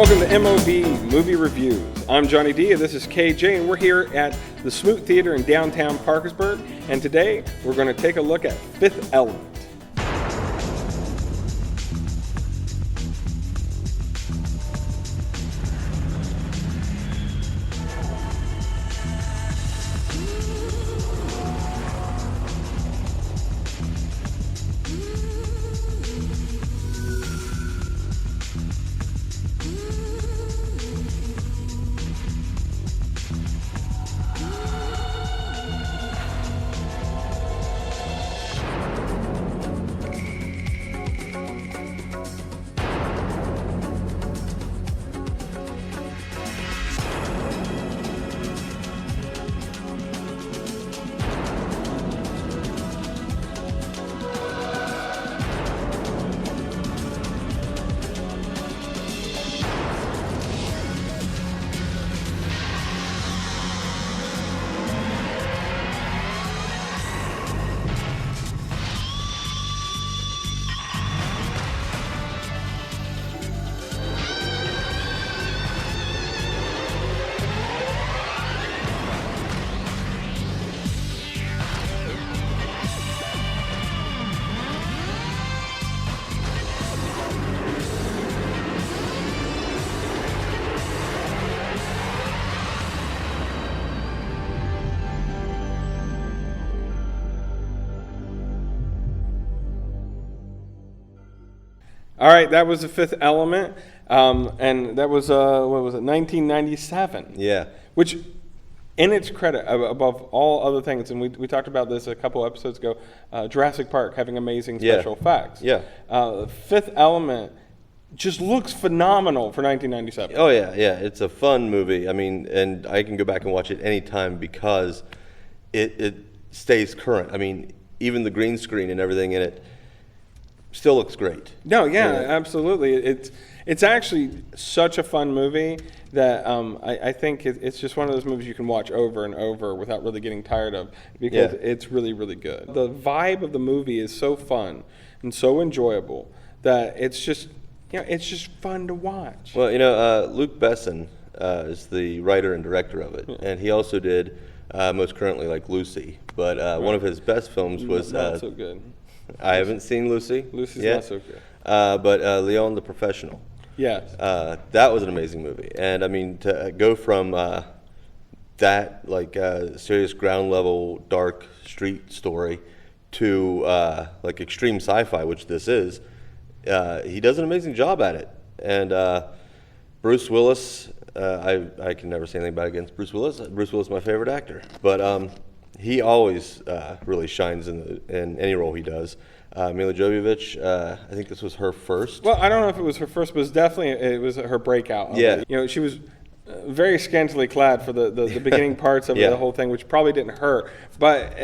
welcome to MOV Movie Reviews. I'm Jonny D, and this is KJ, and we're here at the Smoot Theater in downtown Parkersburg, and today we're going to take a look at Fifth Element. All right, that was The Fifth Element, and that was, 1997? Yeah. Which, in its credit, above all other things, and we talked about this a couple episodes ago, Jurassic Park having amazing special effects. Yeah. Fifth Element just looks phenomenal for 1997. Oh, yeah. It's a fun movie. I mean, and I can go back and watch it anytime because it stays current. I mean, even the green screen and everything in it still looks great. No, absolutely. It's actually such a fun movie that I think it's just one of those movies you can watch over and over without really getting tired of because it's really, really good. The vibe of the movie is so fun and so enjoyable that it's just fun to watch. Well, Luc Besson is the writer and director of it, and he also did most currently like Lucy. But one of his best films was not so good. I haven't seen Lucy. Lucy's yet. not so good. But Leon the Professional. Yes. That was an amazing movie. And I mean, to go from that like serious ground level dark street story to like extreme sci-fi, which this is, he does an amazing job at it. And Bruce Willis, I can never say anything bad against Bruce Willis. Bruce Willis is my favorite actor. But he always really shines in any role he does. Milla Jovovich, I think this was her first. Well, I don't know if it was her first, but it was her breakout. Yeah. She was very scantily clad for the beginning parts of the whole thing, which probably didn't hurt. But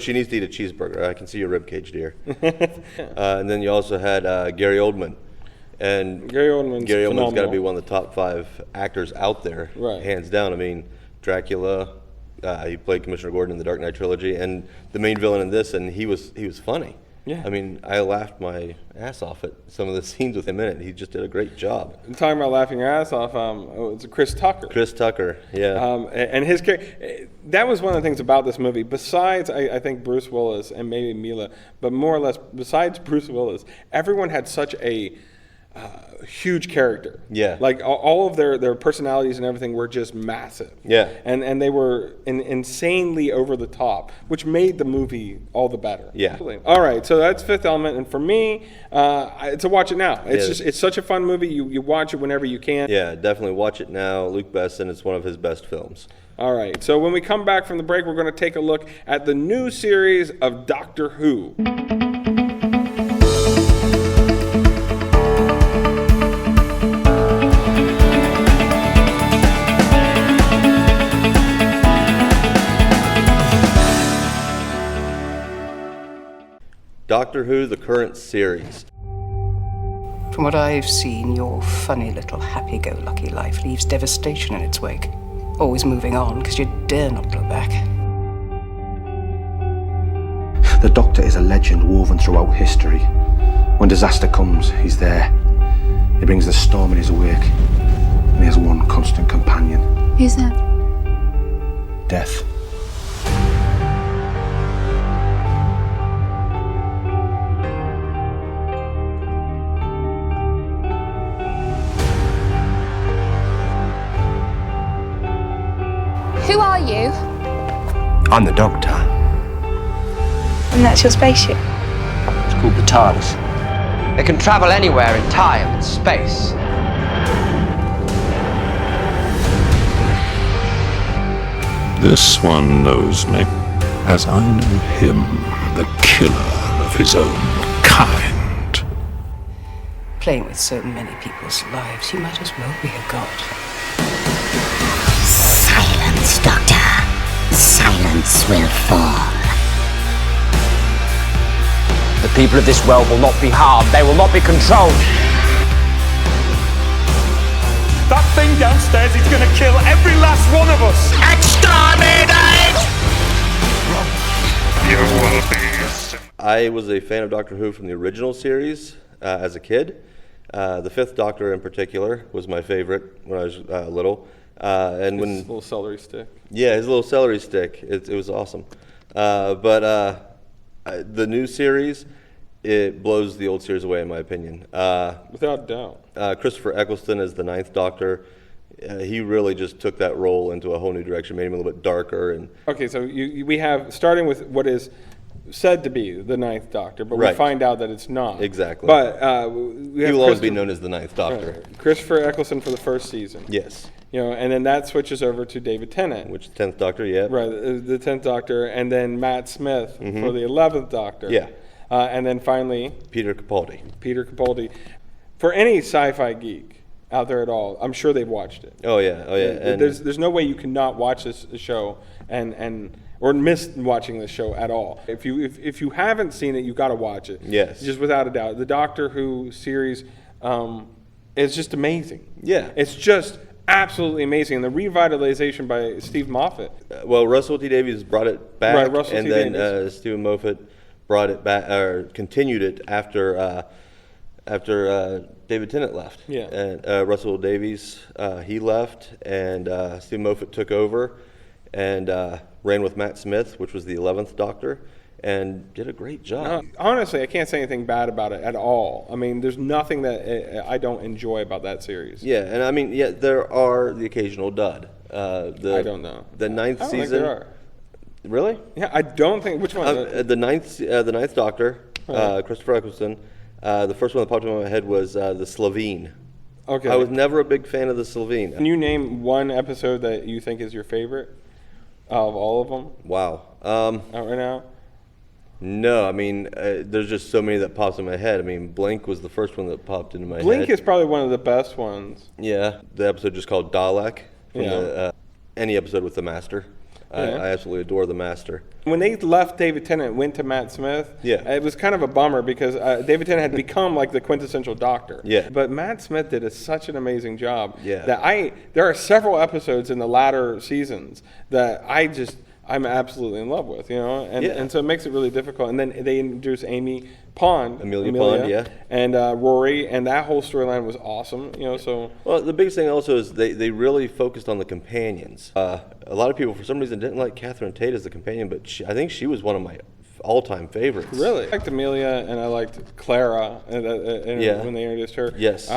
she needs to eat a cheeseburger. I can see your ribcage, dear. And then you also had Gary Oldman. And Gary Oldman's got to be one of the top 5 actors out there, right, hands down. I mean, Dracula. He played Commissioner Gordon in the Dark Knight trilogy, and the main villain in this, and he was funny. Yeah. I mean, I laughed my ass off at some of the scenes with him in it. He just did a great job. Talking about laughing your ass off, it's Chris Tucker. Chris Tucker, yeah. And his character, that was one of the things about this movie. Besides, I think Bruce Willis and maybe Milla, but more or less, besides Bruce Willis, everyone had such a huge character. Yeah. Like all of their personalities and everything were just massive. Yeah. And they were insanely over the top, which made the movie all the better. Yeah. All right, so that's Fifth Element, and for me, it's a watch it now. It's such a fun movie. You watch it whenever you can. Yeah, definitely watch it now. Luc Besson, it's one of his best films. All right, so when we come back from the break, we're going to take a look at the new series of Doctor Who. Doctor Who, the current series. From what I've seen, your funny little happy-go-lucky life leaves devastation in its wake. Always moving on, because you dare not look back. The Doctor is a legend woven throughout history. When disaster comes, he's there. He brings the storm when he's awake. And he has one constant companion. Who's that? Death. Who are you? I'm the Doctor. And that's your spaceship. It's called the TARDIS. It can travel anywhere in time and space. This one knows me, as I know him, the killer of his own kind. Playing with so many people's lives, you might as well be a god. Silence, Doctor. Silence will fall. The people of this world will not be harmed. They will not be controlled. That thing downstairs is gonna kill every last one of us! Exterminate! You will be... I was a fan of Doctor Who from the original series as a kid. The Fifth Doctor in particular was my favorite when I was little. And when His little celery stick. Yeah, his little celery stick. It was awesome. But the new series, it blows the old series away, in my opinion. Without doubt. Christopher Eccleston as the Ninth Doctor. He really just took that role into a whole new direction, made him a little bit darker. And Okay, so we have, starting with what is said to be the Ninth Doctor, but we Right. find out that it's not. Exactly. But we he have will always be Christopher- known as the Ninth Doctor. Right. Christopher Eccleston for the first season. Yes. You know, and then that switches over to David Tennant. Which 10th Doctor, yeah. Right, the 10th Doctor, and then Matt Smith for the 11th Doctor. Yeah. And then finally, Peter Capaldi. Peter Capaldi. For any sci-fi geek out there at all, I'm sure they've watched it. Oh yeah, oh yeah. And There's no way you cannot watch this show and or miss watching this show at all. If you haven't seen it, you got to watch it. Yes. Just without a doubt. The Doctor Who series is just amazing. Yeah. It's just absolutely amazing. And the revitalization by Steve Moffat. well, Russell T Davies brought it back, Right, Russell and T. then Davies. Stephen Moffat brought it back, or continued it after David Tennant left. Yeah. And Russell Davies, he left, and Stephen Moffat took over and ran with Matt Smith, which was the 11th Doctor, and did a great job. Honestly, I can't say anything bad about it at all. I mean, there's nothing that I don't enjoy about that series. Yeah, and I mean, yeah, there are the occasional dud. I don't know. The ninth I don't season. think there are. Really? Yeah, I don't think. Which one? The ninth Doctor, Christopher Eccleston. The first one that popped into my head was the Slovene. Okay. I was never a big fan of the Slovene. Can you name one episode that you think is your favorite of all of them Wow. out right now? No, I mean, there's just so many that pops in my head. I mean, Blink was the first one that popped into my head. Blink is probably one of the best ones. Yeah, the episode just called Dalek. From Yeah. any episode with the Master. Yeah. I absolutely adore the Master. When they left David Tennant, went to Matt Smith. Yeah. It was kind of a bummer because David Tennant had become like the quintessential Doctor. Yeah. But Matt Smith did such an amazing job. Yeah. That there are several episodes in the latter seasons that I'm absolutely in love with, you know, and so it makes it really difficult. And then they introduced Amy Pond, Amelia Pond, yeah. and Rory, and that whole storyline was awesome, you know. So Well, the biggest thing also is they really focused on the companions. A lot of people, for some reason, didn't like Catherine Tate as the companion, but I think she was one of my all-time favorites. really, I liked Amelia and I liked Clara, and Yeah. when they introduced her. Yes.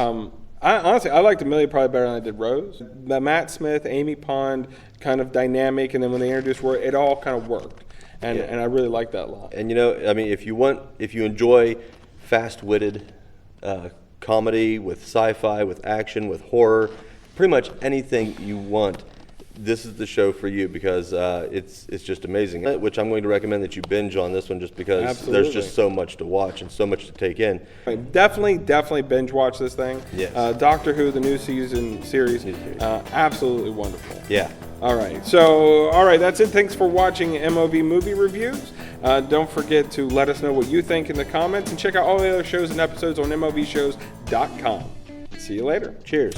Honestly, I liked Amelia probably better than I did Rose. The Matt Smith, Amy Pond kind of dynamic, and then when they introduced Rory, it all kind of worked, and I really liked that a lot. And you know, I mean, if you enjoy fast-witted comedy with sci-fi, with action, with horror, pretty much anything you want, this is the show for you because it's just amazing. Which I'm going to recommend that you binge on this one just because Absolutely. there's just so much to watch and so much to take in. Definitely binge watch this thing. Yes. Doctor Who, the new season series, absolutely wonderful. Yeah. All right, that's it. Thanks for watching MOV Movie Reviews. Don't forget to let us know what you think in the comments, and check out all the other shows and episodes on MOVshows.com. See you later. Cheers.